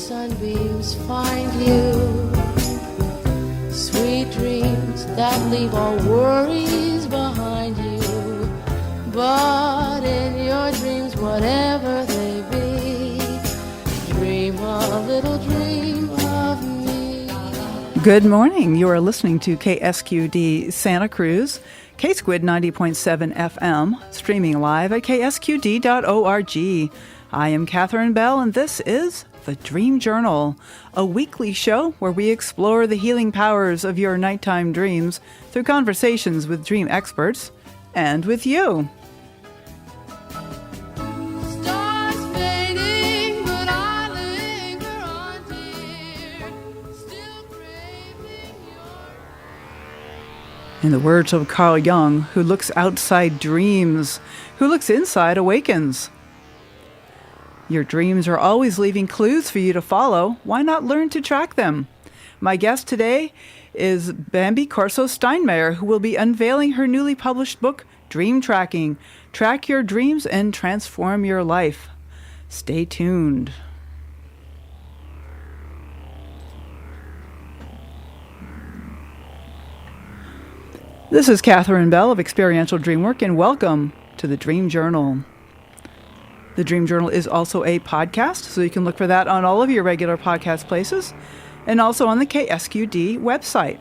sunbeams find you. Sweet dreams that leave all worries behind you. But in your dreams, whatever they be, dream a little dream of me. Good morning. You are listening to KSQD Santa Cruz, K-Squid 90.7 FM, streaming live at ksqd.org. I am Catherine Bell, and this is The Dream Journal, a weekly show where we explore the healing powers of your nighttime dreams through conversations with dream experts and with you. In the words of Carl Jung, who looks outside dreams, who looks inside awakens. Your dreams are always leaving clues for you to follow. Why not learn to track them? My guest today is Bambi Corso-Steinmeyer, who will be unveiling her newly published book, Dream Tracking. Track your dreams and transform your life. Stay tuned. This is Catherine Bell of Experiential Dreamwork, and welcome to the Dream Journal. The Dream Journal is also a podcast, so you can look for that on all of your regular podcast places, and also on the KSQD website.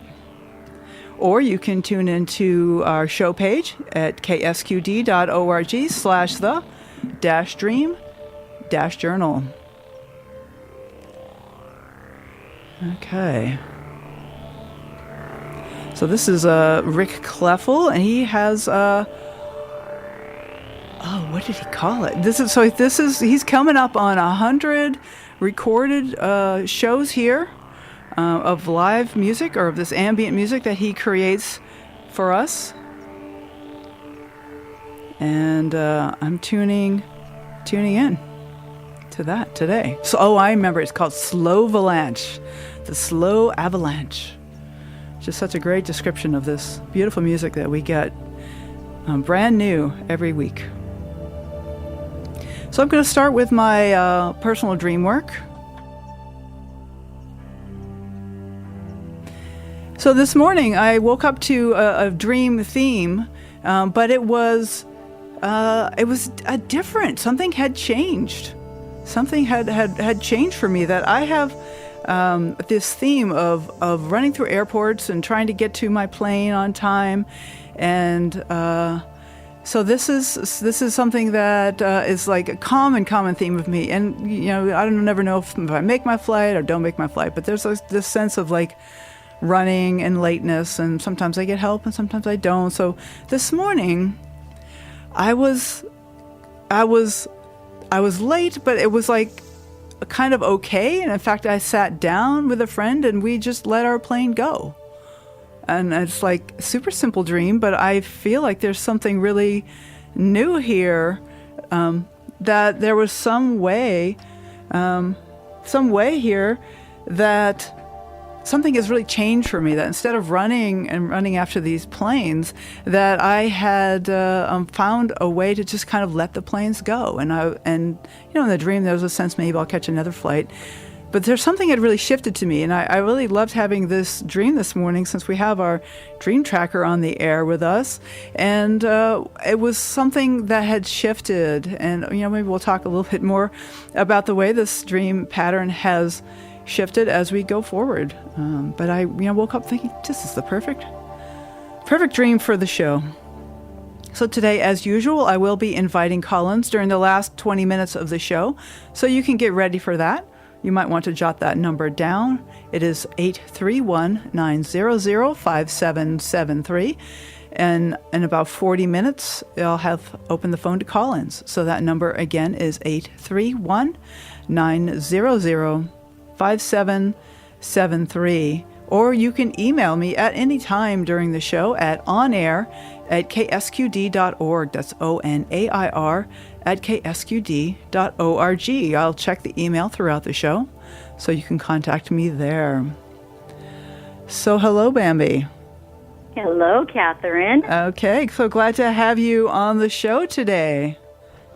Or you can tune into our show page at ksqd.org/the-dream-journal. Okay. So this is Rick Kleffel, and he has what did he call it? He's coming up on 100 recorded shows here of live music, or of this ambient music that he creates for us. And I'm tuning in to that today. So I remember, it's called Slow Avalanche, the Slow Avalanche. Just such a great description of this beautiful music that we get brand new every week. So I'm going to start with my personal dream work. So this morning I woke up to a dream theme, but it was different. Something had changed. Something had changed for me, that I have this theme of running through airports and trying to get to my plane on time, and so this is something that is like a common theme of me. And I never know if I make my flight or don't make my flight, but there's this sense of like running and lateness, and sometimes I get help and sometimes I don't. So this morning I was late, but it was like kind of okay. And in fact, I sat down with a friend and we just let our plane go. And it's like a super simple dream, but I feel like there's something really new here, that there was some way here that something has really changed for me, that instead of running after these planes, that I had found a way to just kind of let the planes go. And in the dream, there was a sense maybe I'll catch another flight. But there's something that really shifted to me, and I really loved having this dream this morning, since we have our dream tracker on the air with us. And it was something that had shifted. And maybe we'll talk a little bit more about the way this dream pattern has shifted as we go forward. But I woke up thinking, this is the perfect dream for the show. So today, as usual, I will be inviting call-ins during the last 20 minutes of the show, so you can get ready for that. You might want to jot that number down. It is 831-900-5773. And in about 40 minutes, I'll have opened the phone to call-ins. So that number again is 831-900-5773. Or you can email me at any time during the show at onair@ksqd.org. That's ONAIR at ksqd.org. I'll check the email throughout the show, so you can contact me there. So hello, Bambi. Hello, Catherine. Okay, so glad to have you on the show today.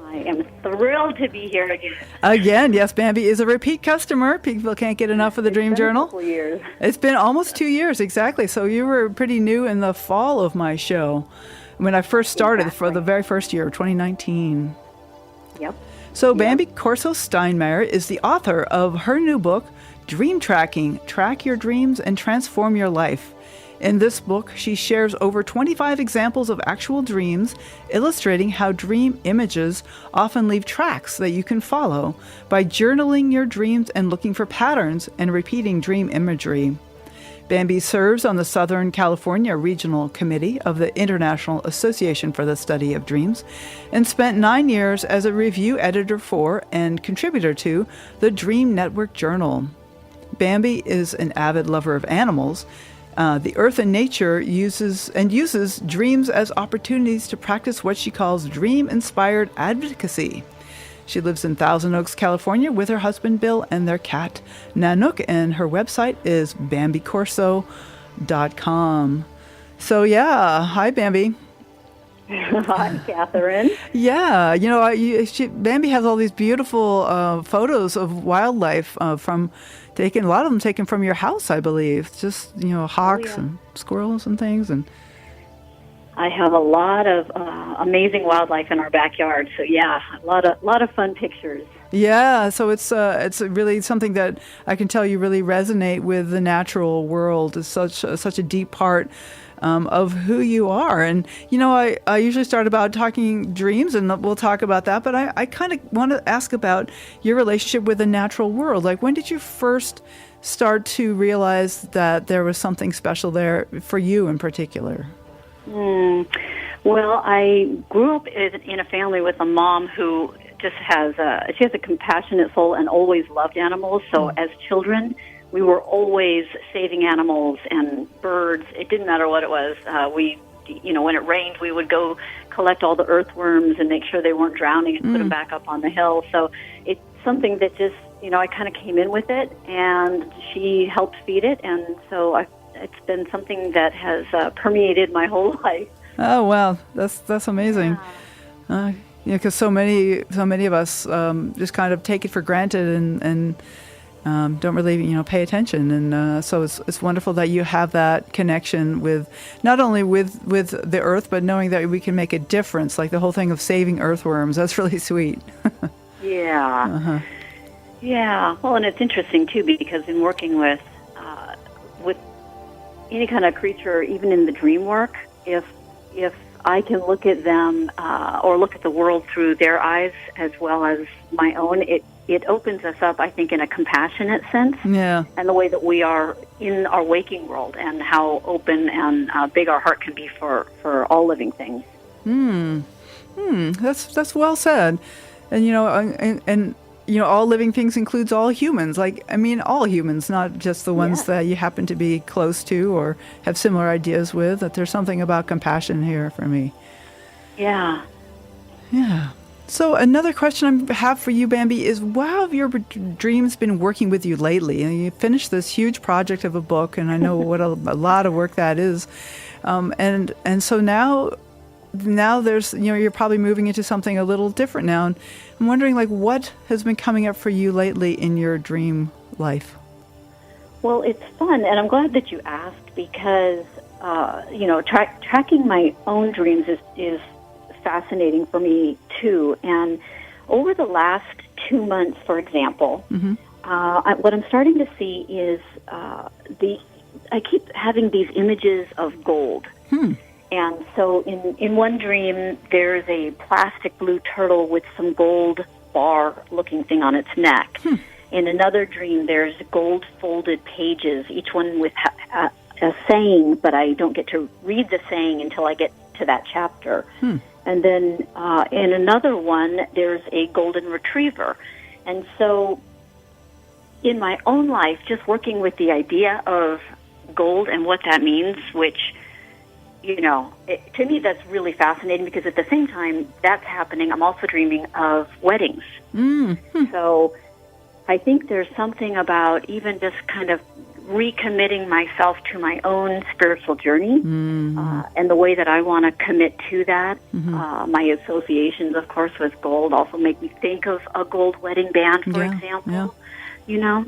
I am thrilled to be here again. Again, yes, Bambi is a repeat customer. People can't get enough of the Dream Journal. It's been a couple years. It's been almost 2 years, exactly. So you were pretty new in the fall of my show when I first started for the very first year, 2019. Yep. So Bambi Corso-Steinmeyer is the author of her new book, Dream Tracking, Track Your Dreams and Transform Your Life. In this book, she shares over 25 examples of actual dreams, illustrating how dream images often leave tracks that you can follow by journaling your dreams and looking for patterns and repeating dream imagery. Bambi serves on the Southern California Regional Committee of the International Association for the Study of Dreams and spent 9 years as a review editor for and contributor to the Dream Network Journal. Bambi is an avid lover of animals. The earth and nature uses dreams as opportunities to practice what she calls Dream Inspired Advocacy. She lives in Thousand Oaks, California with her husband Bill and their cat Nanook, and her website is bambicorso.com. So yeah, hi Bambi. Hi, Catherine. Yeah, Bambi has all these beautiful photos of wildlife from a lot of them taken from your house, I believe. Just hawks and squirrels and things. And I have a lot of amazing wildlife in our backyard. So yeah, a lot of fun pictures. Yeah, so it's really something that I can tell you really resonate with the natural world. It's such a deep part of who you are. And, I usually start about talking dreams, and we'll talk about that, but I kind of want to ask about your relationship with the natural world. Like, when did you first start to realize that there was something special there for you in particular? Well, I grew up in a family with a mom who just has a compassionate soul and always loved animals. So as children, we were always saving animals and birds. It didn't matter what it was. When it rained, we would go collect all the earthworms and make sure they weren't drowning and put them back up on the hill. So it's something that just, I kind of came in with it, and she helped feed it. And so it's been something that has permeated my whole life. Oh, wow. That's amazing. Yeah. Because so many of us just kind of take it for granted and don't really, pay attention. And so it's wonderful that you have that connection with not only with the earth, but knowing that we can make a difference, like the whole thing of saving earthworms. That's really sweet. Yeah. Uh-huh. Yeah. Well, and it's interesting, too, because in working with any kind of creature, even in the dream work, if I can look at them or look at the world through their eyes as well as my own, it opens us up, I think, in a compassionate sense. Yeah. And the way that we are in our waking world and how open and big our heart can be for all living things. That's well said. And all living things includes all humans. All humans, not just the ones that you happen to be close to or have similar ideas with. That there's something about compassion here for me. Yeah. Yeah. So another question I have for you, Bambi, is how have your dreams been working with you lately? And you finished this huge project of a book, and I know what a lot of work that is. And so now there's, you're probably moving into something a little different now. And I'm wondering, what has been coming up for you lately in your dream life? Well, it's fun, and I'm glad that you asked because, tracking my own dreams is fascinating for me, too. And over the last 2 months, for example, what I'm starting to see is I keep having these images of gold. And so in one dream, there's a plastic blue turtle with some gold bar-looking thing on its neck. In another dream, there's gold folded pages, each one with a saying, but I don't get to read the saying until I get to that chapter. And then in another one, there's a golden retriever. And so in my own life, just working with the idea of gold and what that means, which, to me, that's really fascinating because at the same time that's happening, I'm also dreaming of weddings. So I think there's something about even just kind of recommitting myself to my own spiritual journey and the way that I want to commit to that. My associations, of course, with gold also make me think of a gold wedding band, for example. Yeah. You know?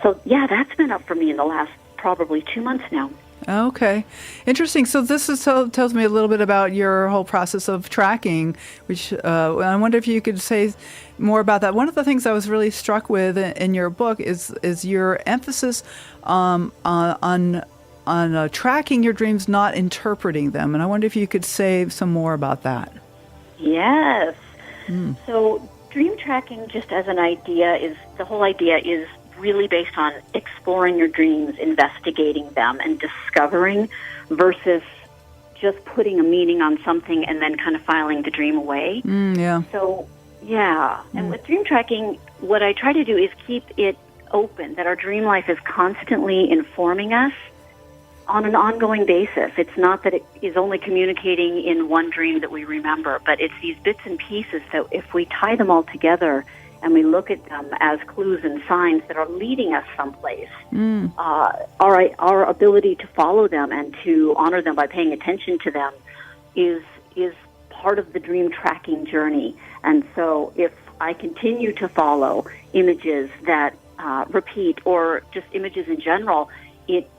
So, yeah, that's been up for me in the last probably 2 months now. Okay. Interesting. So this tells me a little bit about your whole process of tracking, which I wonder if you could say more about that. One of the things I was really struck with in your book is your emphasis on tracking your dreams, not interpreting them. And I wonder if you could say some more about that. Yes. So dream tracking, just as an idea, the whole idea is really based on exploring your dreams, investigating them, and discovering, versus just putting a meaning on something and then kind of filing the dream away. So, and with dream tracking, what I try to do is keep it open, that our dream life is constantly informing us on an ongoing basis. It's not that it is only communicating in one dream that we remember, but it's these bits and pieces that if we tie them all together and we look at them as clues and signs that are leading us someplace, our ability to follow them and to honor them by paying attention to them is part of the dream tracking journey. And so if I continue to follow images that repeat, or just images in general, it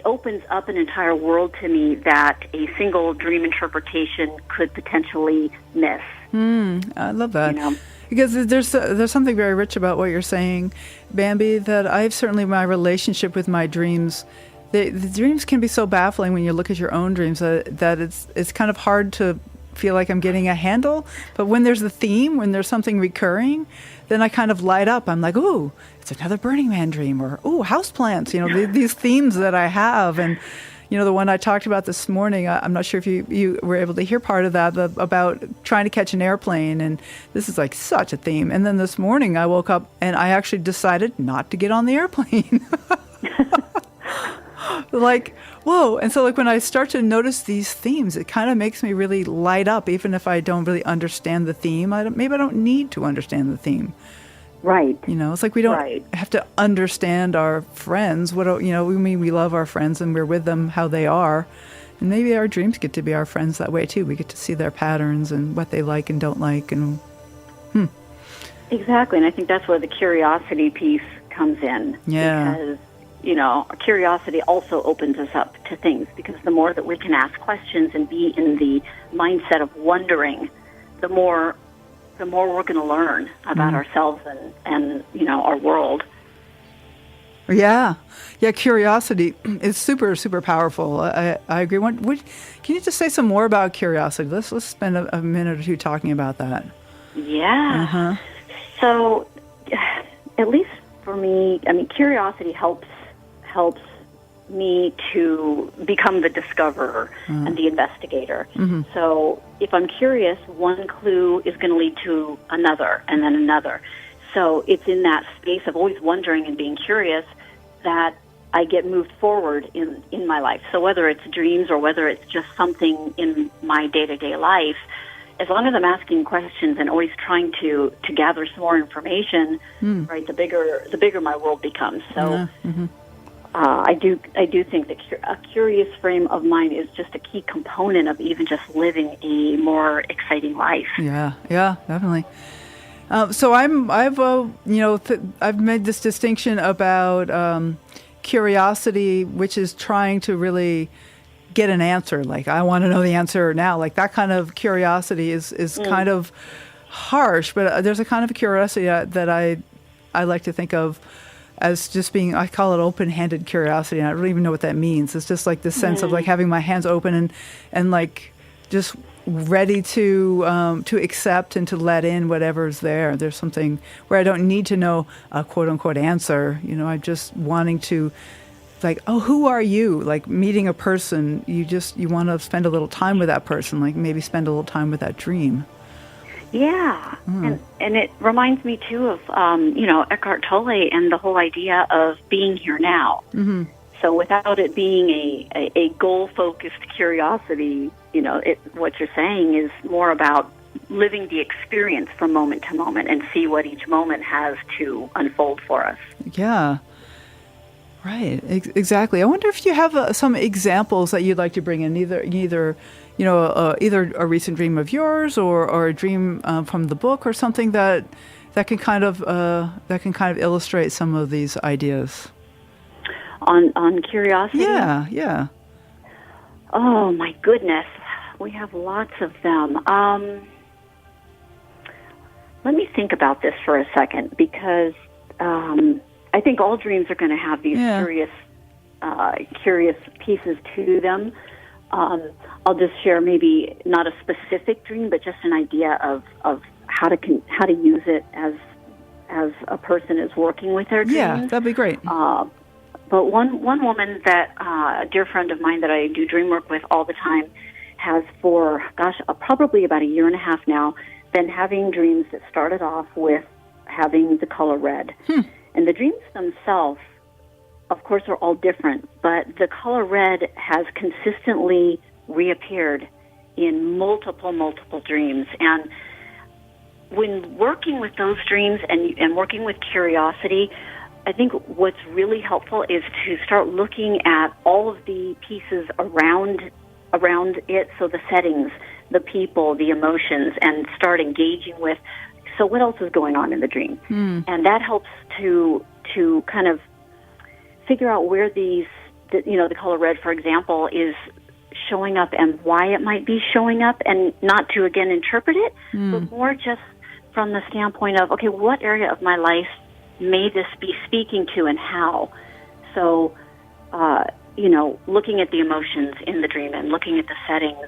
opens up an entire world to me that a single dream interpretation could potentially miss. I love that. Because there's something very rich about what you're saying, Bambi, that I've certainly, my relationship with my dreams, the dreams can be so baffling when you look at your own dreams that it's kind of hard to feel like I'm getting a handle. But when there's a theme, when there's something recurring, then I kind of light up. I'm like, ooh, it's another Burning Man dream, or ooh, houseplants, these themes that I have. And the one I talked about this morning, I'm not sure if you were able to hear part of that, about trying to catch an airplane, and this is like such a theme. And then this morning I woke up and I actually decided not to get on the airplane. Like, whoa. And so when I start to notice these themes, it kind of makes me really light up, even if I don't really understand the theme. Maybe I don't need to understand the theme. Right. It's like we don't have to understand our friends. We mean we love our friends and we're with them how they are. And maybe our dreams get to be our friends that way too. We get to see their patterns and what they like and don't like. And Exactly. And I think that's where the curiosity piece comes in. Yeah. Because, curiosity also opens us up to things, because the more that we can ask questions and be in the mindset of wondering, the more we're going to learn about ourselves and our world. Yeah. Curiosity is super, super powerful. I agree. Can you just say some more about curiosity? Let's spend a minute or two talking about that. Yeah. So, at least for me, curiosity helps me to become the discoverer and the investigator. So if I'm curious, one clue is going to lead to another and then another. So it's in that space of always wondering and being curious that I get moved forward in my life. So whether it's dreams or whether it's just something in my day-to-day life, as long as I'm asking questions and always trying to gather some more information, right, the bigger my world becomes. So I do think that a curious frame of mind is just a key component of even just living a more exciting life. Yeah, definitely. So I've made this distinction about curiosity, which is trying to really get an answer. Like, I want to know the answer now. Like, that kind of curiosity is kind of harsh, but there's a kind of curiosity that I like to think of as just being, I call it open-handed curiosity, and I don't even know what that means. It's just like this sense of like having my hands open and like just ready to accept and to let in whatever's there. There's something where I don't need to know a quote-unquote answer. I'm just wanting to, like, oh, who are you? Like meeting a person, you want to spend a little time with that person, like maybe spend a little time with that dream. Yeah, and it reminds me too of Eckhart Tolle and the whole idea of being here now. So without it being a goal-focused curiosity, what you're saying is more about living the experience from moment to moment and see what each moment has to unfold for us. Yeah. Right, exactly. I wonder if you have some examples that you'd like to bring in, either a recent dream of yours or a dream from the book or something that can kind of illustrate some of these ideas. On curiosity? Yeah. Oh my goodness, we have lots of them. Let me think about this for a second, because I think all dreams are going to have these curious pieces to them. I'll just share maybe not a specific dream, but just an idea of how to use it as a person is working with their dreams. Yeah, that'd be great. But one woman that a dear friend of mine that I do dream work with all the time has for probably about a year and a half now been having dreams that started off with having the color red. And the dreams themselves, of course, are all different, but the color red has consistently reappeared in multiple dreams. And when working with those dreams and working with curiosity, I think what's really helpful is to start looking at all of the pieces around it, so the settings, the people, the emotions, and start engaging with, so what else is going on in the dream? And that helps to kind of figure out where the color red, for example, is showing up and why it might be showing up, and not to, again, interpret it, but more just from the standpoint of, okay, what area of my life may this be speaking to and how? So, looking at the emotions in the dream and looking at the settings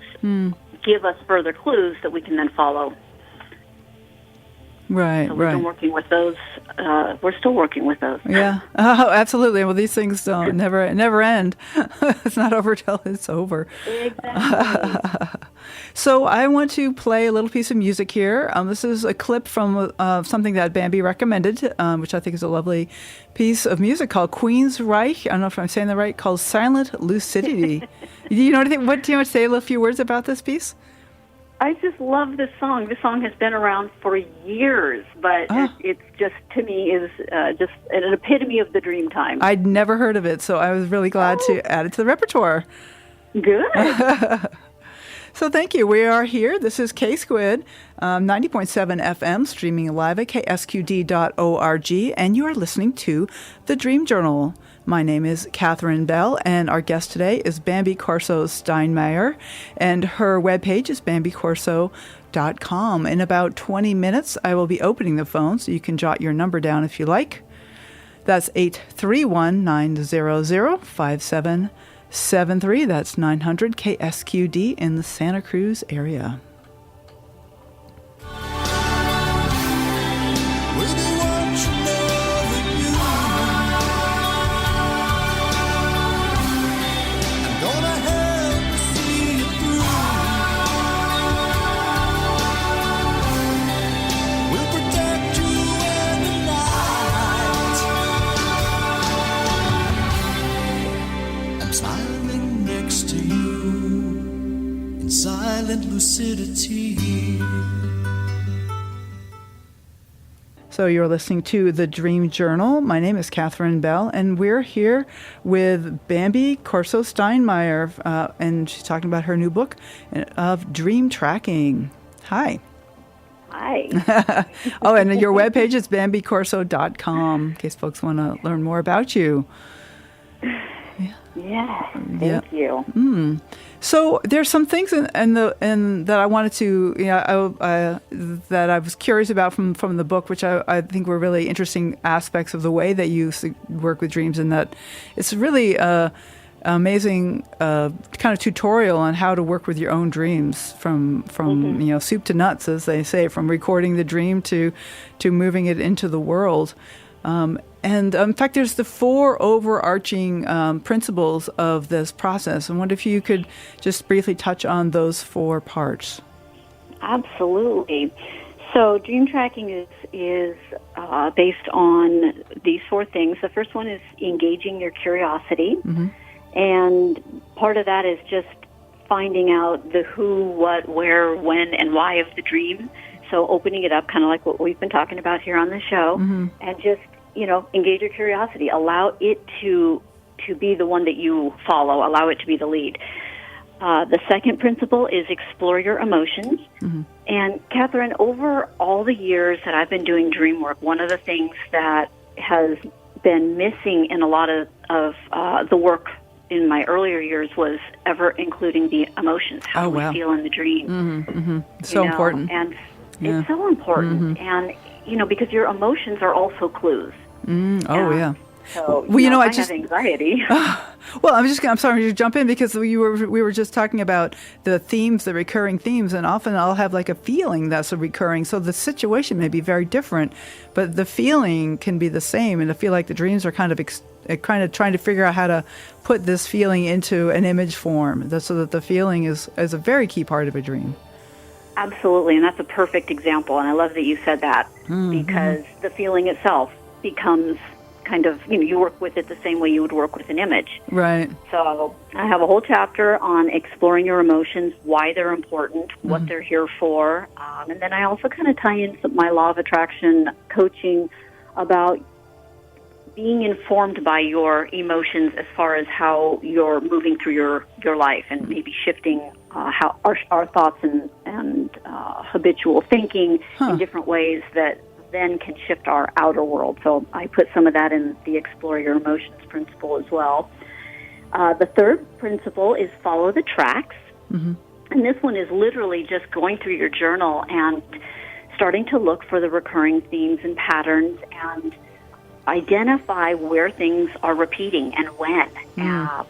give us further clues that we can then follow. Right, so we've been working with those. We're still working with those. Yeah. Oh, absolutely. Well, these things don't never end. It's not over till it's over. Exactly. So I want to play a little piece of music here. This is a clip from something that Bambi recommended, which I think is a lovely piece of music called Queen's Reich. I don't know if I'm saying that right. Called Silent Lucidity. Do you know anything? Do you want to say a few words about this piece? I just love this song. This song has been around for years, but it's just, to me, is just an epitome of the dream time. I'd never heard of it, so I was really glad to add it to the repertoire. Good. So thank you. We are here. This is K-Squid, 90.7 FM, streaming live at ksqd.org, and you are listening to The Dream Journal. My name is Catherine Bell, and our guest today is Bambi Corso-Steinmeyer, and her webpage is bambicorso.com. In about 20 minutes, I will be opening the phone, so you can jot your number down if you like. That's 831-900-5773. That's 900 KSQD in the Santa Cruz area. Lucidity. So you're listening to The Dream Journal. My name is Catherine Bell, and we're here with Bambi Corso-Steinmeyer, and she's talking about her new book of dream tracking. Hi. Hi. Oh, and your webpage is bambicorso.com, in case folks want to learn more about you. Yeah, thank you. So there's some things that I wanted to, that I was curious about from the book, which I think were really interesting aspects of the way that you work with dreams, and that it's really amazing kind of tutorial on how to work with your own dreams from soup to nuts, as they say, from recording the dream to moving it into the world. And in fact, there's the 4 overarching principles of this process. I wonder if you could just briefly touch on those 4 parts. Absolutely. So dream tracking is based on these 4 things. The first one is engaging your curiosity. And part of that is just finding out the who, what, where, when, and why of the dream. So opening it up, kind of like what we've been talking about here on the show, and just engage your curiosity. Allow it to be the one that you follow. Allow it to be the lead. The second principle is explore your emotions. And Catherine, over all the years that I've been doing dream work, one of the things that has been missing in a lot of the work in my earlier years was ever including the emotions, how we feel in the dream. So important. And it's so important. And, because your emotions are also clues. Yeah. So, I just have anxiety. Well, I'm sorry to jump in because we were just talking about the themes, the recurring themes, and often I'll have like a feeling that's a recurring. So the situation may be very different, but the feeling can be the same. And I feel like the dreams are kind of trying to figure out how to put this feeling into an image form, so that the feeling is a very key part of a dream. Absolutely, and that's a perfect example. And I love that you said that because the feeling itself becomes kind of, you work with it the same way you would work with an image. Right. So I have a whole chapter on exploring your emotions, why they're important, what they're here for. And then I also kind of tie in my law of attraction coaching about being informed by your emotions as far as how you're moving through your life and maybe shifting how our thoughts and habitual thinking in different ways that then can shift our outer world. So I put some of that in the Explore Your Emotions principle as well. The third principle is follow the tracks. And this one is literally just going through your journal and starting to look for the recurring themes and patterns and identify where things are repeating and when.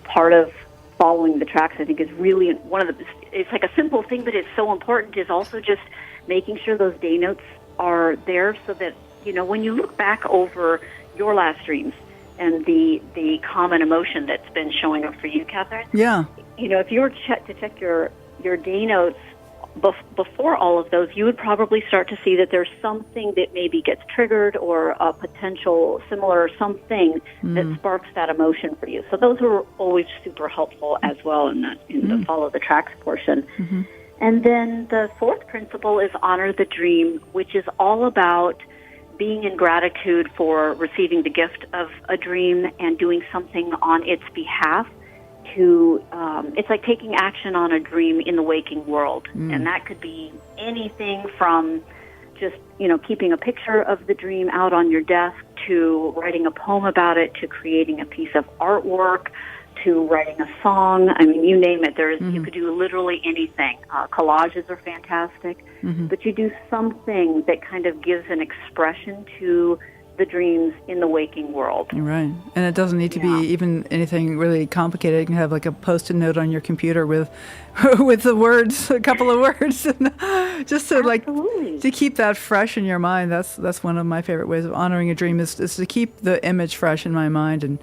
Part of following the tracks, I think, is really it's like a simple thing, but it's so important, is also just making sure those day notes are there so that, when you look back over your last dreams and the common emotion that's been showing up for you, Catherine. Yeah. If you were to check your day notes before all of those, you would probably start to see that there's something that maybe gets triggered or a potential similar something that sparks that emotion for you. So those are always super helpful as well in the follow the tracks portion. And then the fourth principle is honor the dream, which is all about being in gratitude for receiving the gift of a dream and doing something on its behalf. It's like taking action on a dream in the waking world. And that could be anything from just, keeping a picture of the dream out on your desk to writing a poem about it, to creating a piece of artwork, to writing a song. I mean, you name it. You could do literally anything. Collages are fantastic, but you do something that kind of gives an expression to the dreams in the waking world. Right. And it doesn't need to be even anything really complicated. You can have like a Post-it note on your computer with the words, a couple of words, just to to keep that fresh in your mind. That's one of my favorite ways of honoring a dream is to keep the image fresh in my mind and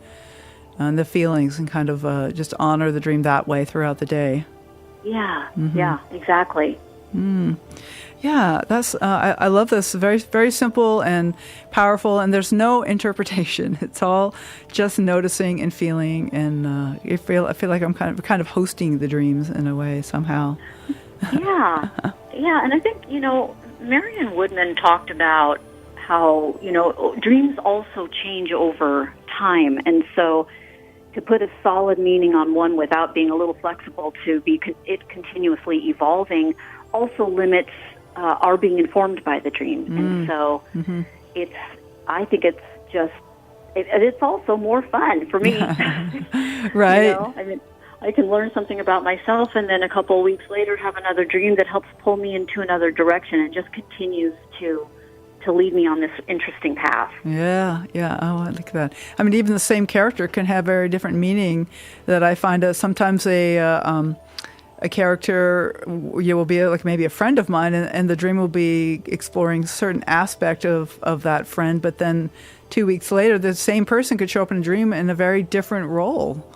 the feelings, and kind of just honor the dream that way throughout the day. Yeah, yeah, exactly. Yeah, that's I love this. Very, very simple and powerful, and there's no interpretation. It's all just noticing and feeling, and I feel like I'm kind of hosting the dreams in a way somehow. Yeah, and I think Marion Woodman talked about how dreams also change over time, and so to put a solid meaning on one without being a little flexible to be it continuously evolving also limits our being informed by the dream. And so I think it's just, it's also more fun for me. Right. I mean, I can learn something about myself and then a couple of weeks later have another dream that helps pull me into another direction and just continues to lead me on this interesting path. Yeah. Oh, I like that. I mean, even the same character can have very different meaning. That I find sometimes a character will be like maybe a friend of mine, and the dream will be exploring a certain aspect of that friend, but then 2 weeks later, the same person could show up in a dream in a very different role.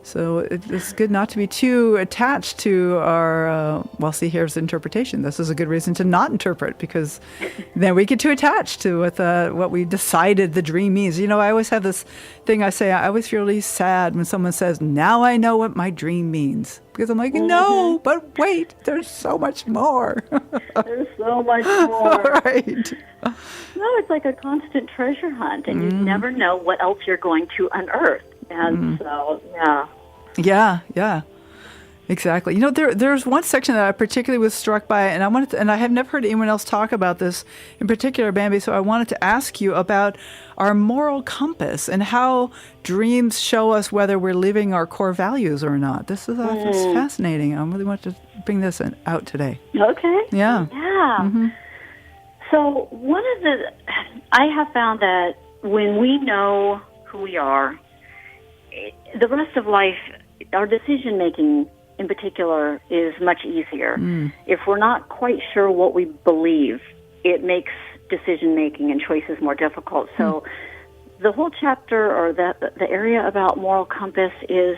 So it's good not to be too attached to our, see, here's the interpretation. This is a good reason to not interpret, because then we get too attached to what we decided the dream means. You know, I always have this thing I say, I always feel really sad when someone says, now I know what my dream means. Because I'm like, no, but wait, there's so much more. There's so much more. Right. No, it's like a constant treasure hunt, and you never know what else you're going to unearth. And so, yeah. Yeah, exactly. You know, there's one section that I particularly was struck by, and I have never heard anyone else talk about this in particular, Bambi. So I wanted to ask you about our moral compass and how dreams show us whether we're living our core values or not. This is fascinating. I really want to bring this out today. Okay. Yeah. Yeah. So I have found that when we know who we are, the rest of life, our decision making in particular, is much easier. If we're not quite sure what we believe, it makes decision making and choices more difficult. So the whole chapter, or the area about moral compass, is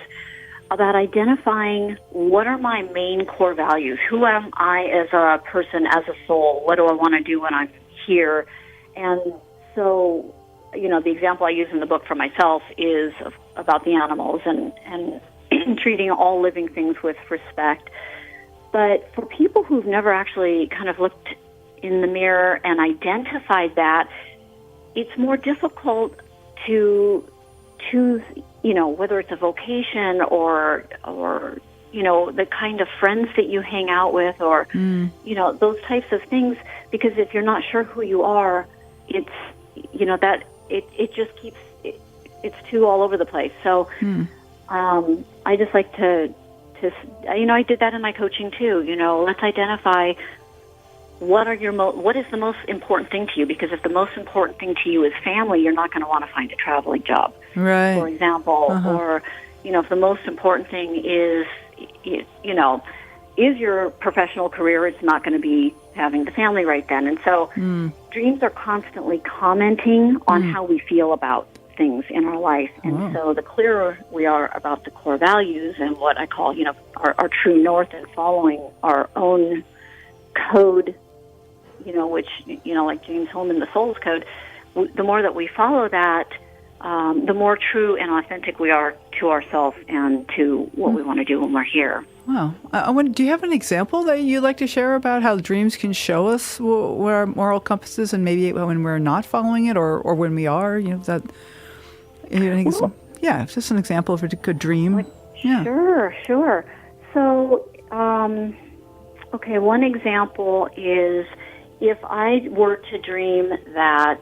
about identifying what are my main core values. Who am I as a person, as a soul? What do I want to do when I'm here? And so, you know, the example I use in the book for myself is about the animals and treating all living things with respect. But for people who've never actually kind of looked in the mirror and identified that, it's more difficult to choose, you know, whether it's a vocation or you know, the kind of friends that you hang out with, or you know, those types of things. Because if you're not sure who you are, it's, you know, that it just keeps it's too all over the place. So I just like to you know, I did that in my coaching too. You know, let's identify what is the most important thing to you, because if the most important thing to you is family, you're not going to want to find a traveling job, right? For example, or you know, if the most important thing is, you know, is your professional career, it's not going to be having the family right then. And so dreams are constantly commenting on how we feel about things in our life. And so the clearer we are about the core values and what I call, you know, our true north, and following our own code, you know, which, you know, like James Hillman, the Soul's Code, the more that we follow that, the more true and authentic we are to ourselves and to what we want to do when we're here. Wow. Do you have an example that you'd like to share about how dreams can show us where our moral compass is, and maybe when we're not following it, or when we are? You know, that. Yeah, it's just an example of a good dream. Yeah. Sure. So, okay, one example is if I were to dream that.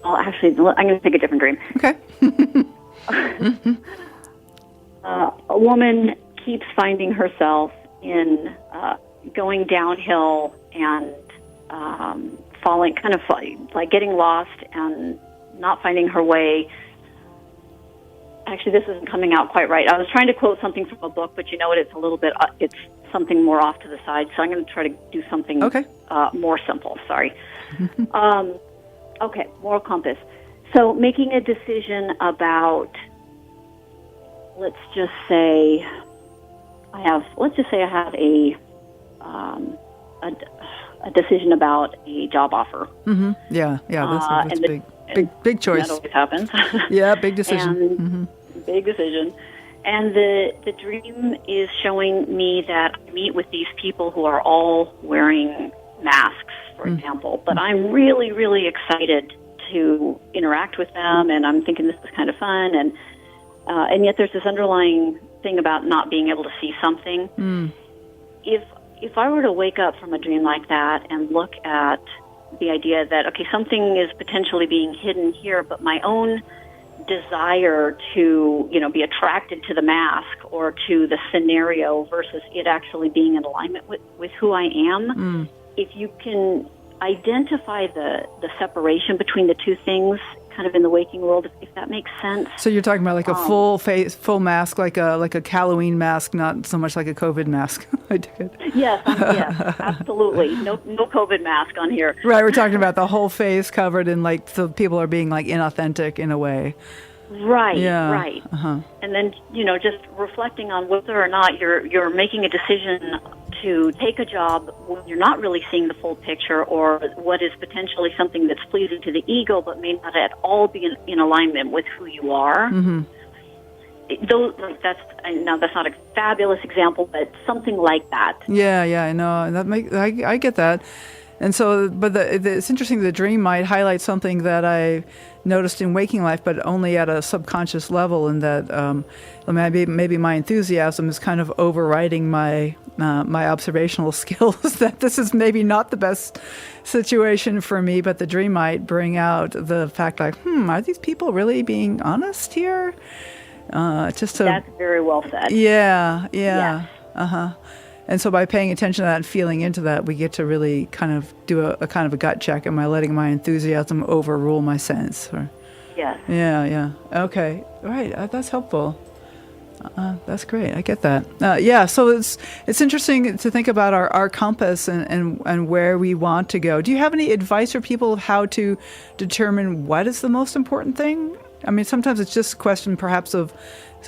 Actually, I'm going to take a different dream. Okay. A woman keeps finding herself in going downhill and falling, kind of like getting lost and not finding her way. Actually, this isn't coming out quite right. I was trying to quote something from a book, but you know what? It's a little bit, it's something more off to the side. So I'm going to try to do something more simple. Sorry. Okay, moral compass. So making a decision about, let's just say I have a decision about a job offer. Yeah, that's a big choice. That always happens. Yeah, big decision. Big decision. And the dream is showing me that I meet with these people who are all wearing masks, for example, but I'm really, really excited to interact with them, and I'm thinking this is kind of fun, and yet there's this underlying thing about not being able to see something. If I were to wake up from a dream like that and look at the idea that, okay, something is potentially being hidden here, but my own desire to, you know, be attracted to the mask or to the scenario versus it actually being in alignment with who I am, if you can identify the separation between the two things kind of in the waking world, if that makes sense. So you're talking about like a full mask, like a Halloween mask, not so much like a COVID mask. I dig it. Yes, absolutely. No COVID mask on here. Right, we're talking about the whole face covered in, like, the people are being like inauthentic in a way. Right, Yeah. right. Uh-huh. And then, just reflecting on whether or not you're making a decision to take a job when you're not really seeing the full picture, or what is potentially something that's pleasing to the ego but may not at all be in alignment with who you are. Mm-hmm. That's not a fabulous example, but something like that. Yeah, I know. I get that. And so, but it's interesting. The dream might highlight something that I noticed in waking life, but only at a subconscious level. And that maybe my enthusiasm is kind of overriding my observational skills. That this is maybe not the best situation for me. But the dream might bring out the fact, like, are these people really being honest here? That's very well said. Yeah. Yes. And so by paying attention to that and feeling into that, we get to really kind of do a kind of a gut check. Am I letting my enthusiasm overrule my sense? Yes. Yeah. Okay. Right. That's helpful. That's great. I get that. So it's interesting to think about our compass and where we want to go. Do you have any advice for people of how to determine what is the most important thing? I mean, sometimes it's just a question perhaps of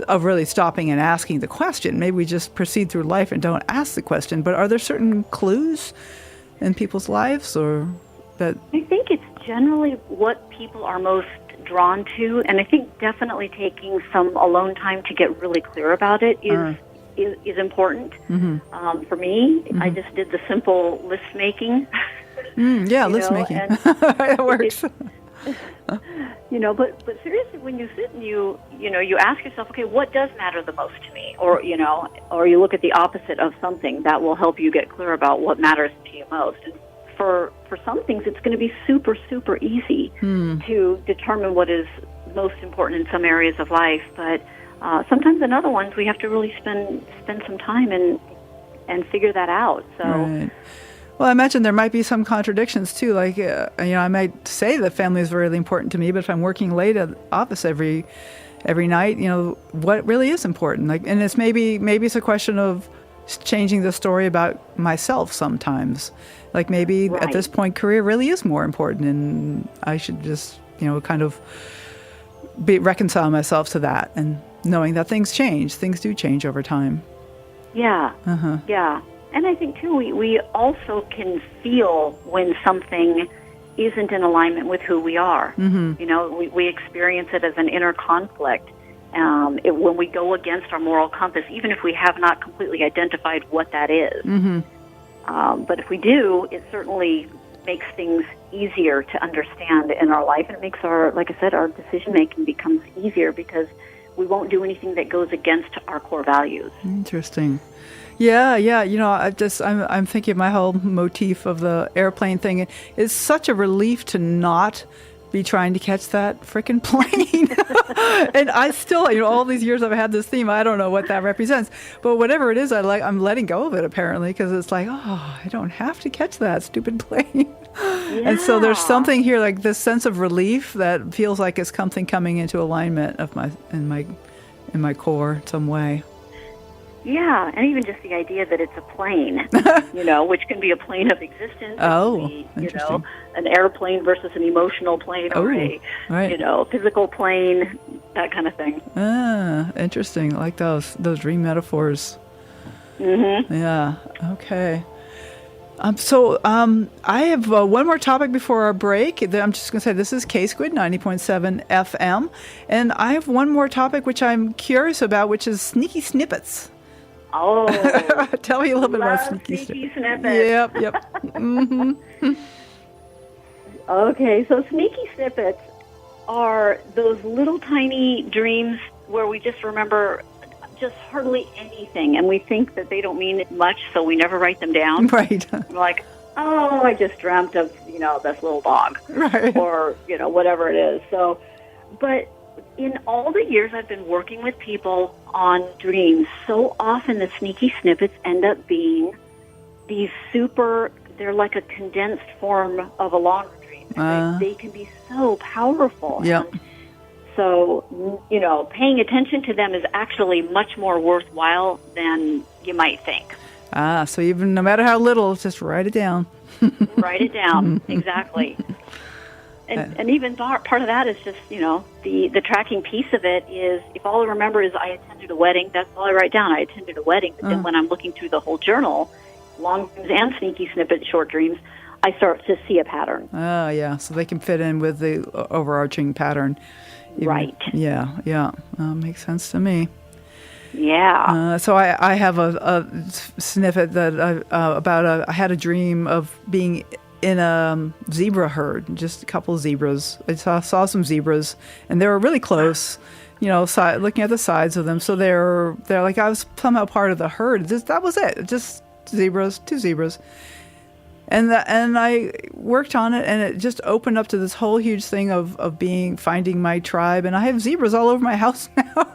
really stopping and asking the question. Maybe we just proceed through life and don't ask the question. But are there certain clues in people's lives, or that? I think it's generally what people are most drawn to, and I think definitely taking some alone time to get really clear about it is important. Mm-hmm. For me, I just did the simple list making. List making. It works. But seriously, when you sit and you ask yourself, okay, what does matter the most to me? Or you look at the opposite of something that will help you get clear about what matters to you most. And for some things, it's going to be super, super easy to determine what is most important in some areas of life. But sometimes in other ones, we have to really spend some time and figure that out. So. Right. Well, I imagine there might be some contradictions too. Like, I might say that family is really important to me, but if I'm working late at the office every night, what really is important? Like, and it's maybe it's a question of changing the story about myself sometimes. Like maybe at this point, career really is more important, and I should just kind of reconcile myself to that, and knowing that things do change over time. Yeah. Yeah. And I think, too, we also can feel when something isn't in alignment with who we are. Mm-hmm. We experience it as an inner conflict. When we go against our moral compass, even if we have not completely identified what that is. Mm-hmm. But if we do, it certainly makes things easier to understand in our life. And it makes our decision-making becomes easier because we won't do anything that goes against our core values. Interesting. Yeah. I'm thinking my whole motif of the airplane thing is such a relief to not be trying to catch that frickin' plane. And I still, all these years I've had this theme, I don't know what that represents. But whatever it is, I'm letting go of it apparently, because it's like, I don't have to catch that stupid plane. Yeah. And so there's something here, like this sense of relief that feels like it's something coming into alignment in my core in some way. Yeah, and even just the idea that it's a plane, which can be a plane of existence. Oh, interesting. An airplane versus an emotional plane, or a physical plane, that kind of thing. Ah, interesting. I like those dream metaphors. Mm-hmm. Yeah. Okay. I have one more topic before our break. I'm just going to say this is K-Squid 90.7 FM, and I have one more topic which I'm curious about, which is sneaky snippets. Oh. Tell me a little bit about sneaky snippets. Yep. Mm-hmm. Okay, so sneaky snippets are those little tiny dreams where we just remember just hardly anything, and we think that they don't mean much, so we never write them down. Right. We're like, I just dreamt of, this little dog. Right. Or, whatever it is. So, but in all the years I've been working with people on dreams, so often the sneaky snippets end up being these they're like a condensed form of a longer dream. They can be so powerful. Yep. And so, paying attention to them is actually much more worthwhile than you might think. So even no matter how little, just write it down. Write it down. Exactly. And even part of that is just, the tracking piece of it is, if all I remember is I attended a wedding, that's all I write down. I attended a wedding. But then when I'm looking through the whole journal, long dreams and sneaky snippet short dreams, I start to see a pattern. Oh, yeah. So they can fit in with the overarching pattern. Right. Yeah. Makes sense to me. Yeah. So I have a snippet that I had a dream of being in a zebra herd, just a couple of zebras. I saw some zebras, and they were really close, looking at the sides of them. So they're like I was somehow part of the herd. That was it. Just zebras, two zebras. And I worked on it, and it just opened up to this whole huge thing of finding my tribe. And I have zebras all over my house now.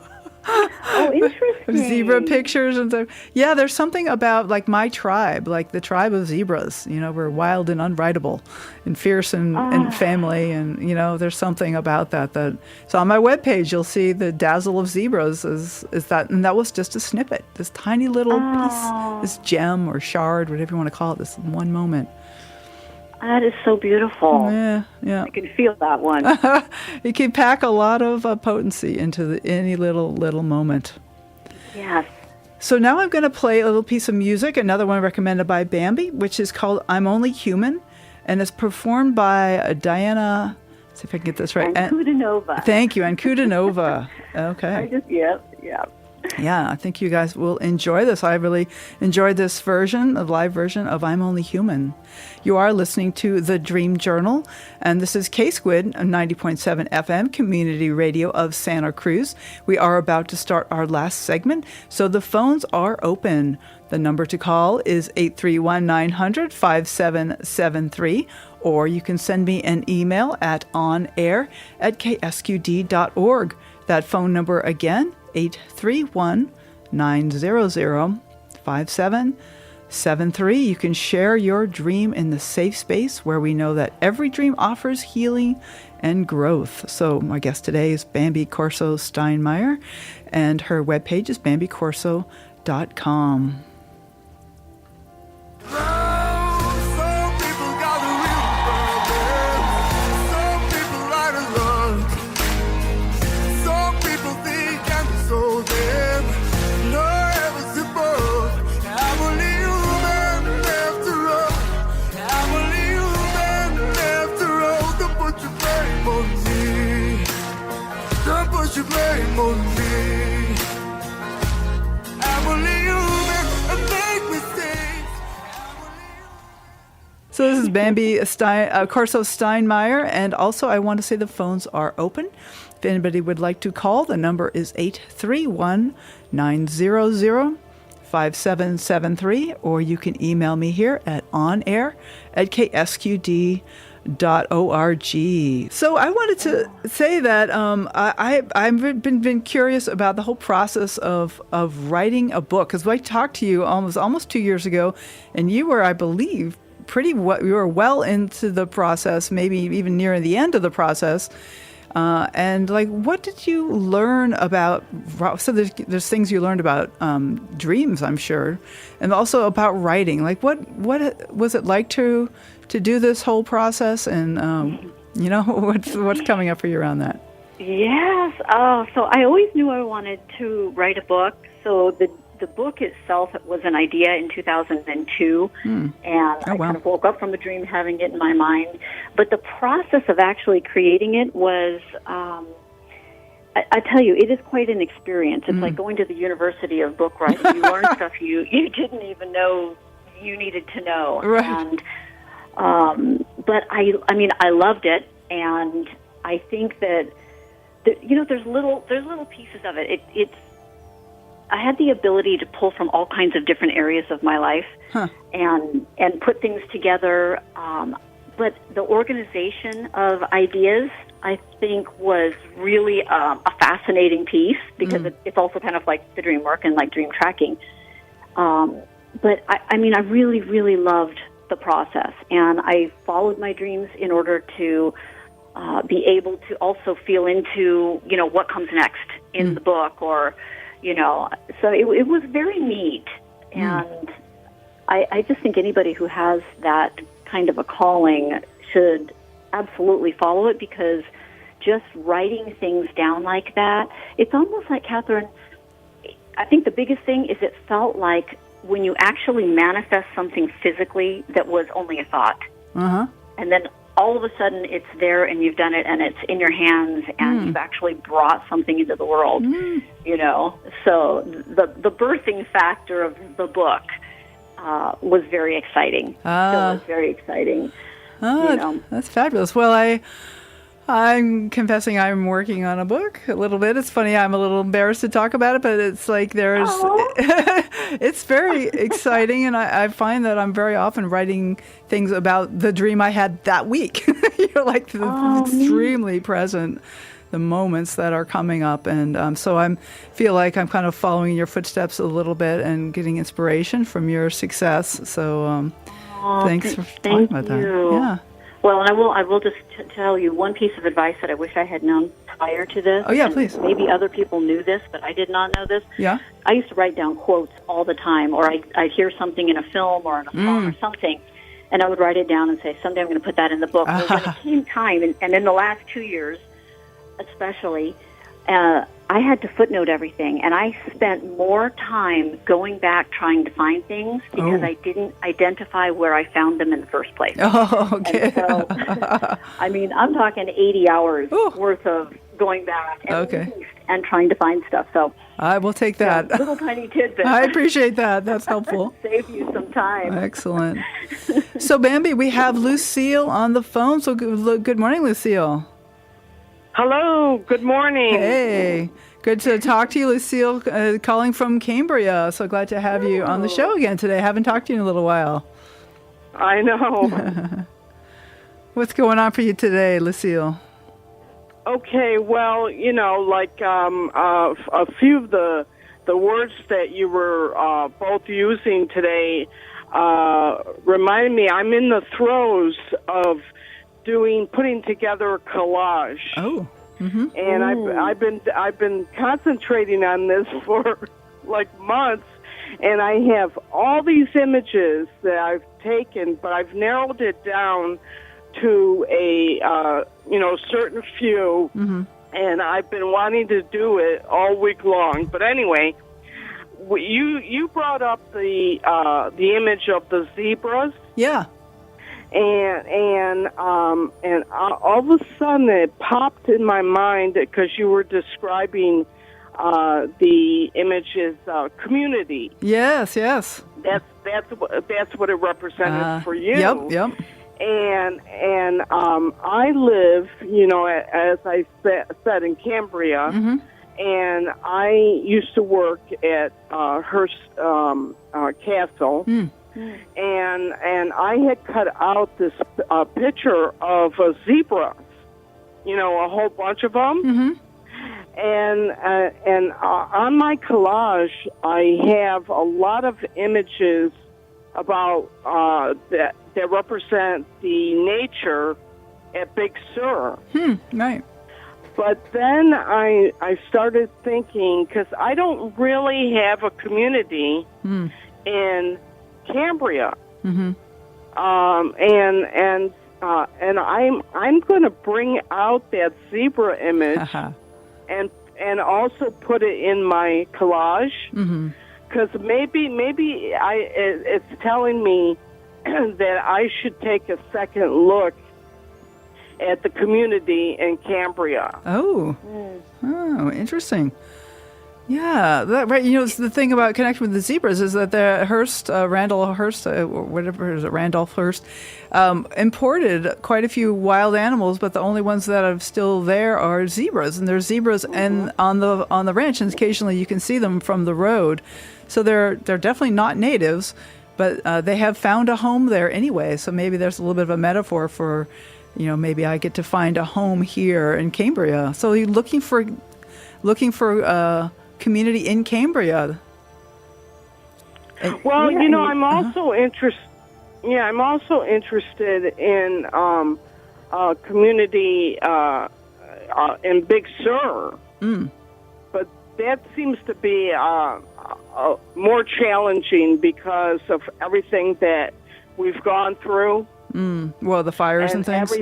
Oh, interesting. Zebra pictures and stuff. Yeah, there's something about like my tribe, like the tribe of zebras. We're wild and unwritable, and fierce and family, and there's something about that. So on my webpage, you'll see the dazzle of zebras is that, and that was just a snippet, this tiny little piece, this gem or shard, whatever you want to call it, this one moment. That is so beautiful. Yeah. I can feel that one. You can pack a lot of potency into any little moment. Yes. So now I'm going to play a little piece of music, another one recommended by Bambi, which is called "I'm Only Human," and it's performed by Diana. Let's see if I can get this right. Ankudanova. Thank you, Ankudanova. Okay. Yep. Yeah, I think you guys will enjoy this. I really enjoyed this version, the live version of "I'm Only Human." You are listening to The Dream Journal, and this is K-Squid, 90.7 FM Community Radio of Santa Cruz. We are about to start our last segment, so the phones are open. The number to call is 831-900-5773, or you can send me an email at onair@ksqd.org. That phone number again, 831-900-5773. You can share your dream in the safe space where we know that every dream offers healing and growth. So my guest today is Bambi Corso-Steinmeyer, and her webpage is bambicorso.com. So this is Bambi Corso-Steinmeyer, and also I want to say the phones are open. If anybody would like to call, the number is 831-900-5773, or you can email me here at onair@ksqd.org. So I wanted to say that I've been curious about the whole process of writing a book, because I talked to you almost 2 years ago, and you were, I believe, we were well into the process, maybe even near the end of the process. And like, what did you learn about? So there's things you learned about dreams, I'm sure, and also about writing. Like, what was it like to do this whole process? And what's coming up for you around that? Yes. Oh, so I always knew I wanted to write a book. So the book itself was an idea in 2002, and I kind of woke up from the dream having it in my mind. But the process of actually creating it was, I tell you, it is quite an experience. It's like going to the University of Book Writing. You learn stuff you didn't even know you needed to know. Right. And, but I loved it, and I think that, there's little pieces of it. I had the ability to pull from all kinds of different areas of my life and put things together. But the organization of ideas, I think, was really a fascinating piece, because it's also kind of like the dream work and like dream tracking. But I really, really loved the process, and I followed my dreams in order to be able to also feel into, what comes next in the book, or so it was very neat. And I just think anybody who has that kind of a calling should absolutely follow it, because just writing things down like that, it's almost like, Catherine, I think the biggest thing is it felt like when you actually manifest something physically that was only a thought. And then all of a sudden it's there and you've done it and it's in your hands and you've actually brought something into the world, you know. So the birthing factor of the book was very exciting. Still was very exciting. You know. That's fabulous. Well, I'm confessing I'm working on a book a little bit. It's funny, I'm a little embarrassed to talk about it, but it's like it's very exciting, and I find that I'm very often writing things about the dream I had that week. You're like extremely present, the moments that are coming up, and so I feel like I'm kind of following your footsteps a little bit and getting inspiration from your success. So thanks for talking about that. Yeah. Well, and I will just tell you one piece of advice that I wish I had known prior to this. Oh, yeah, please. Maybe other people knew this, but I did not know this. Yeah. I used to write down quotes all the time, or I'd hear something in a film or in a song or something, and I would write it down and say, someday I'm going to put that in the book. Well, when it came time, and in the last 2 years especially, I had to footnote everything, and I spent more time going back trying to find things because I didn't identify where I found them in the first place. Oh, okay. And so, I mean, I'm talking 80 hours worth of going back and trying to find stuff. So I will take that. Little tiny tidbit. I appreciate that. That's helpful. Save you some time. Excellent. So, Bambi, we have Lucille on the phone. So, good morning, Lucille. Hello, good morning. Hey, good to talk to you, Lucille, calling from Cambria. So glad to have you on the show again today. Haven't talked to you in a little while. I know. What's going on for you today, Lucille? Okay, well, you know, like a few of the words that you were both using today reminded me I'm in the throes of putting together a collage. Oh. And I've been concentrating on this for like months, and I have all these images that I've taken, but I've narrowed it down to a certain few, and I've been wanting to do it all week long. But anyway, you brought up the image of the zebras. Yeah. And all of a sudden it popped in my mind because you were describing the image's community. Yes. That's what it represented for you. Yep. And I live, you know, as I said, in Cambria, and I used to work at Hearst Castle. And I had cut out this picture of zebras, you know, a whole bunch of them. And on my collage, I have a lot of images about that represent the nature at Big Sur. Right. But then I started thinking, because I don't really have a community in Cambria, and I'm going to bring out that zebra image and also put it in my collage, because maybe it's telling me that I should take a second look at the community in Cambria. Oh, interesting. Yeah, right. You know, the thing about connecting with the zebras is that the Randolph Hearst, imported quite a few wild animals, but the only ones that are still there are zebras, and there's zebras and on the ranch, and occasionally you can see them from the road. So they're definitely not natives, but they have found a home there anyway. So maybe there's a little bit of a metaphor for, you know, maybe I get to find a home here in Cambria. So you're looking for community in Cambria. Well, you know, I'm also interested. Yeah, I'm also interested in community in Big Sur. But that seems to be more challenging because of everything that we've gone through. Well, the fires and things.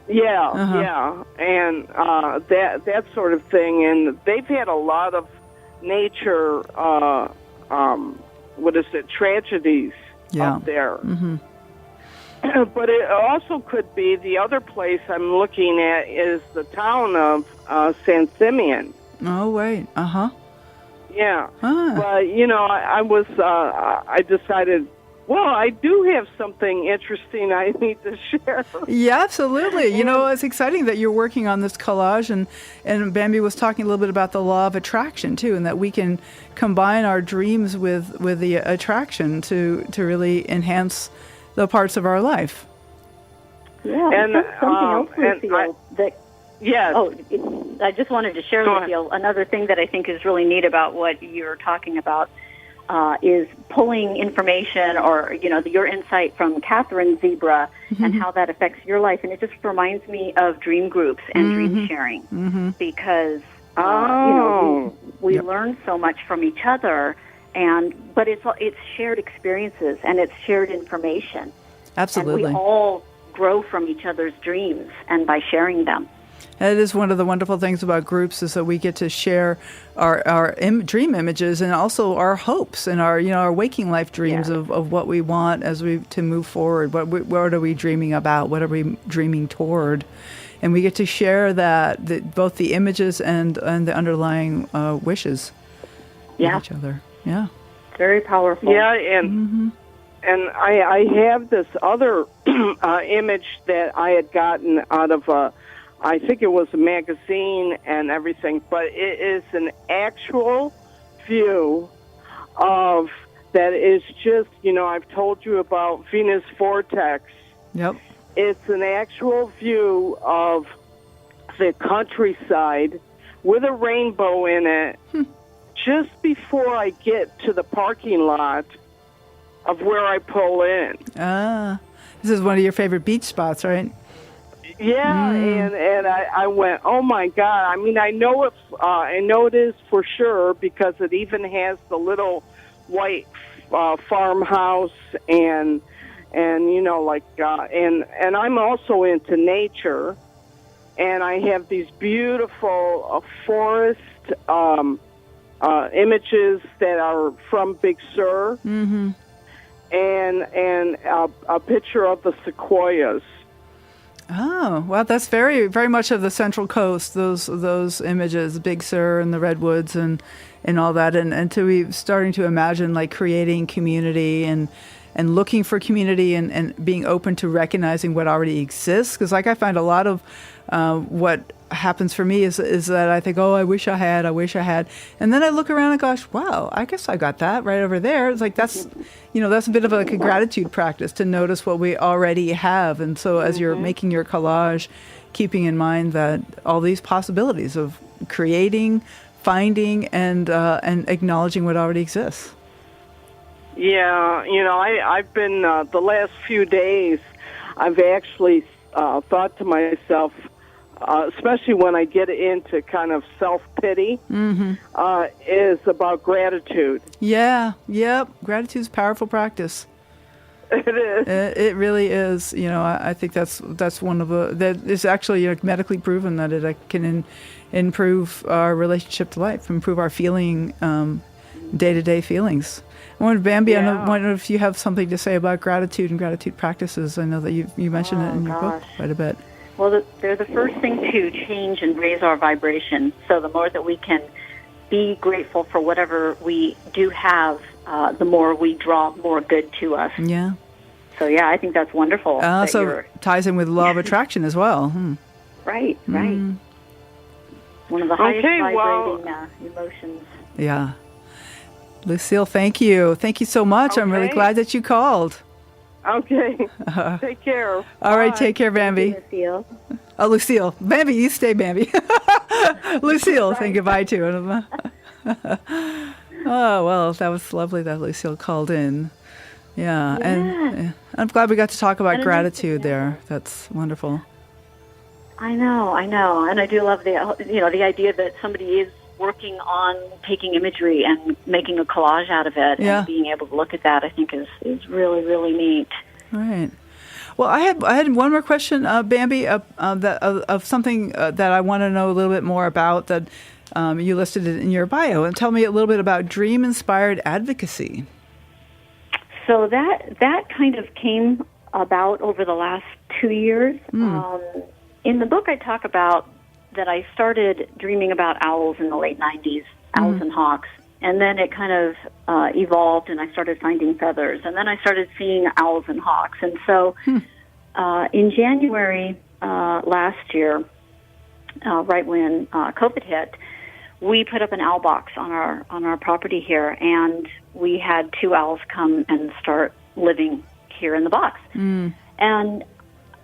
Yeah, yeah, and that sort of thing. And they've had a lot of nature, tragedies up there. Mm-hmm. But it also could be the other place I'm looking at is the town of San Simeon. Oh, wait. Uh-huh. Yeah. But, I decided, well, I do have something interesting I need to share. Yeah, absolutely. It's exciting that you're working on this collage, and Bambi was talking a little bit about the law of attraction, too, and that we can combine our dreams with the attraction to really enhance the parts of our life. Yeah, and something else, Lucille, yes. Oh, I just wanted to share, Lucille, another thing that I think is really neat about what you're talking about is pulling information or, your insight from Catherine's zebra and how that affects your life. And it just reminds me of dream groups and dream sharing because, we learn so much from each other. But it's shared experiences and it's shared information. Absolutely. And we all grow from each other's dreams and by sharing them. That is one of the wonderful things about groups is that we get to share our dream images and also our hopes and our waking life dreams of what we want to move forward. What are we dreaming about? What are we dreaming toward? And we get to share both the images and the underlying wishes with each other. Yeah. Very powerful. Yeah, and I have this other image that I had gotten out of I think it was a magazine and everything, but it is an actual view of that is just, I've told you about Venus Vortex. Yep. It's an actual view of the countryside with a rainbow in it. Just before I get to the parking lot of where I pull in. This is one of your favorite beach spots, right? Yeah, and I went, oh my God! I mean, I know it is for sure because it even has the little white farmhouse and and I'm also into nature, and I have these beautiful forest. Images that are from Big Sur, and a picture of the sequoias. Oh, well, that's very, very much of the Central Coast. Those images, Big Sur and the redwoods and all that, and to be starting to imagine like creating community and looking for community and being open to recognizing what already exists. Because like I find a lot of what happens for me is that I think, oh, I wish I had, and then I look around and gosh, wow, I guess I got that right over there. It's like that's a bit of like a gratitude practice to notice what we already have, and so as you're making your collage, keeping in mind that all these possibilities of creating, finding, and acknowledging what already exists. Yeah, I've been the last few days, I've actually thought to myself, especially when I get into kind of self-pity, is about gratitude. Yeah, yep. Gratitude's a powerful practice. It is. It really is. I think that's one of that is actually medically proven that it can improve our relationship to life, improve our feeling, day-to-day feelings. I wonder, Bambi, I wonder if you have something to say about gratitude and gratitude practices. I know that you mentioned it in your book quite a bit. Well, they're the first thing to change and raise our vibration. So the more that we can be grateful for whatever we do have, the more we draw more good to us. Yeah. So, I think that's wonderful. Also ties in with law of attraction as well. Right. One of the highest vibrating emotions. Yeah. Lucille, thank you. Thank you so much. Okay. I'm really glad that you called. Okay. Take care. All right, take care, Bambi. Lucille. Oh, Lucille. Bambi, you stay, Bambi. Lucille, saying goodbye to him. Oh, well, that was lovely that Lucille called in. Yeah, and I'm glad we got to talk about gratitude there. That's wonderful. I know, and I do love the idea that somebody is working on taking imagery and making a collage out of it and being able to look at that, I think is really, really neat. Right. Well, I had one more question, Bambi, of something that I want to know a little bit more about that you listed it in your bio. And tell me a little bit about Dream Inspired Advocacy. So that kind of came about over the last 2 years. In the book, I talk about that I started dreaming about owls in the late 90s, owls and hawks. And then it kind of evolved, and I started finding feathers. And then I started seeing owls and hawks. And so in January last year, right when COVID hit, we put up an owl box on our property here, and we had 2 owls come and start living here in the box.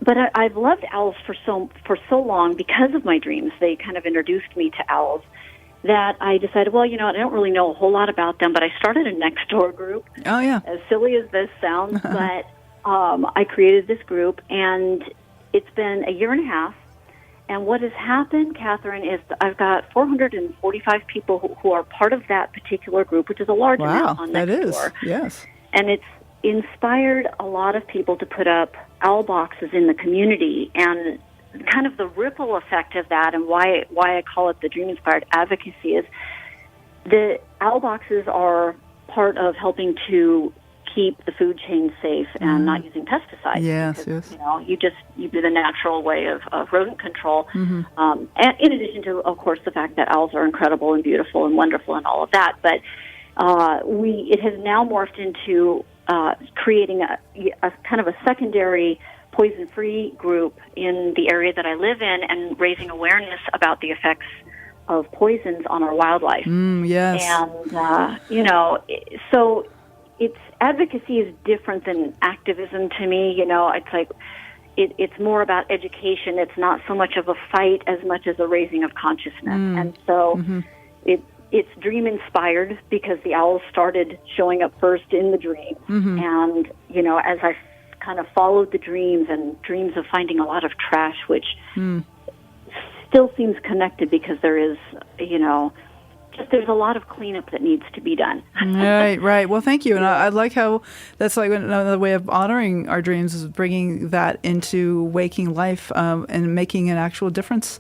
But I've loved owls for so long because of my dreams. They kind of introduced me to owls, that I decided, well, I don't really know a whole lot about them, but I started a next door group. Oh, yeah. As silly as this sounds, but I created this group, and it's been a year and a half. And what has happened, Catherine, is I've got 445 people who are part of that particular group, which is a large amount on Nextdoor. Yes. And it's inspired a lot of people to put up owl boxes in the community, and kind of the ripple effect of that, and why I call it the Dream Inspired Advocacy, is the owl boxes are part of helping to keep the food chain safe and not using pesticides. Yes, because, you do the natural way of rodent control. And in addition to, of course, the fact that owls are incredible and beautiful and wonderful and all of that, but it has now morphed into creating a kind of a secondary poison-free group in the area that I live in, and raising awareness about the effects of poisons on our wildlife. Yes. And, so it's advocacy is different than activism to me. It's like it's more about education. It's not so much of a fight as much as a raising of consciousness. And so it's dream inspired because the owls started showing up first in the dream. And, as I kind of followed the dreams of finding a lot of trash, which still seems connected because there is, there's a lot of cleanup that needs to be done. Right. Well, thank you. And I like how that's like another way of honoring our dreams, is bringing that into waking life and making an actual difference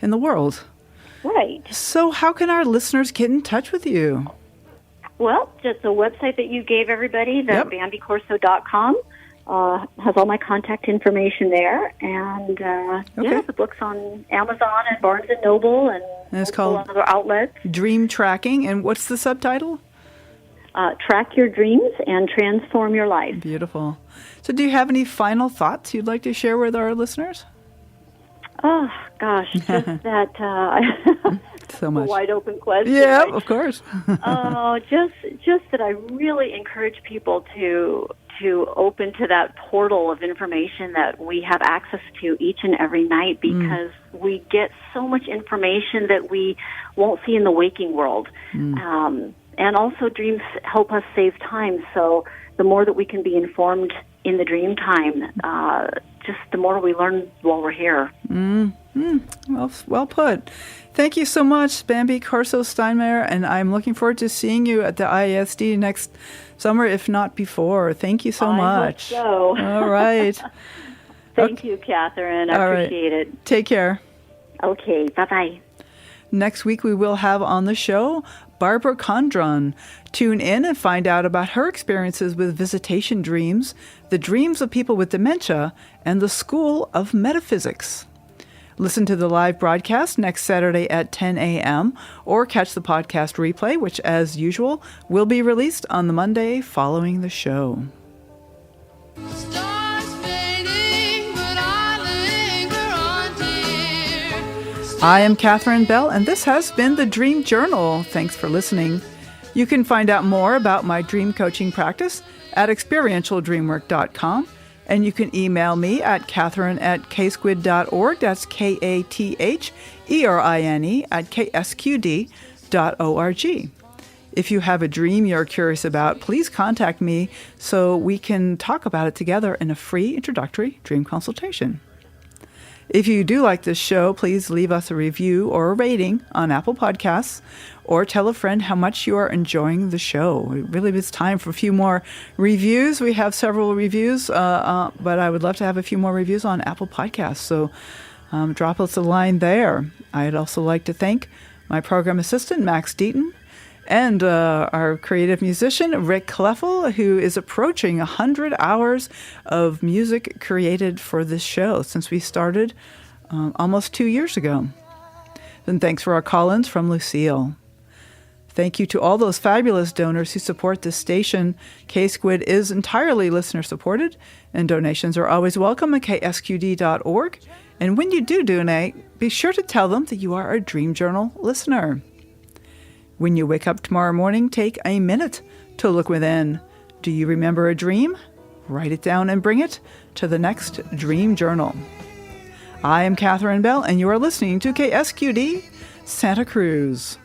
in the world. Right. So how can our listeners get in touch with you? Well, just the website that you gave everybody, the BambiCorso.com. Has all my contact information there, and the book's on Amazon and Barnes and Noble, and it's called other outlets. Dream Tracking, and what's the subtitle? Track Your Dreams and Transform Your Life. Beautiful. So, do you have any final thoughts you'd like to share with our listeners? Oh gosh, just that. So much. A wide open question. Yeah, right? Of course. just that I really encourage people to open to that portal of information that we have access to each and every night, because we get so much information that we won't see in the waking world. And also dreams help us save time. So the more that we can be informed in the dream time, just the more we learn while we're here. Well put. Thank you so much, Bambi Corso-Steinmeyer, and I'm looking forward to seeing you at the IASD next summer, if not before. Thank you so much. I hope so. All right. Thank you, Catherine. I appreciate it. Take care. Okay, bye-bye. Next week, we will have on the show Barbara Condron. Tune in and find out about her experiences with visitation dreams, the dreams of people with dementia, and the School of Metaphysics. Listen to the live broadcast next Saturday at 10 a.m. or catch the podcast replay, which, as usual, will be released on the Monday following the show. Stars fading, but I linger on, dear. I am Catherine Bell, and this has been the Dream Journal. Thanks for listening. You can find out more about my dream coaching practice at experientialdreamwork.com. And you can email me at catherine@ksquid.org. That's KATHERINE@ksqd.org. If you have a dream you're curious about, please contact me so we can talk about it together in a free introductory dream consultation. If you do like this show, please leave us a review or a rating on Apple Podcasts, or tell a friend how much you are enjoying the show. It really is time for a few more reviews. We have several reviews, but I would love to have a few more reviews on Apple Podcasts. So drop us a line there. I'd also like to thank my program assistant, Max Deaton, and our creative musician, Rick Kleffel, who is approaching 100 hours of music created for this show since we started almost 2 years ago. And thanks for our call-ins from Lucille. Thank you to all those fabulous donors who support this station. K-Squid is entirely listener-supported, and donations are always welcome at ksqd.org. And when you do donate, be sure to tell them that you are a Dream Journal listener. When you wake up tomorrow morning, take a minute to look within. Do you remember a dream? Write it down and bring it to the next Dream Journal. I am Catherine Bell, and you are listening to KSQD Santa Cruz.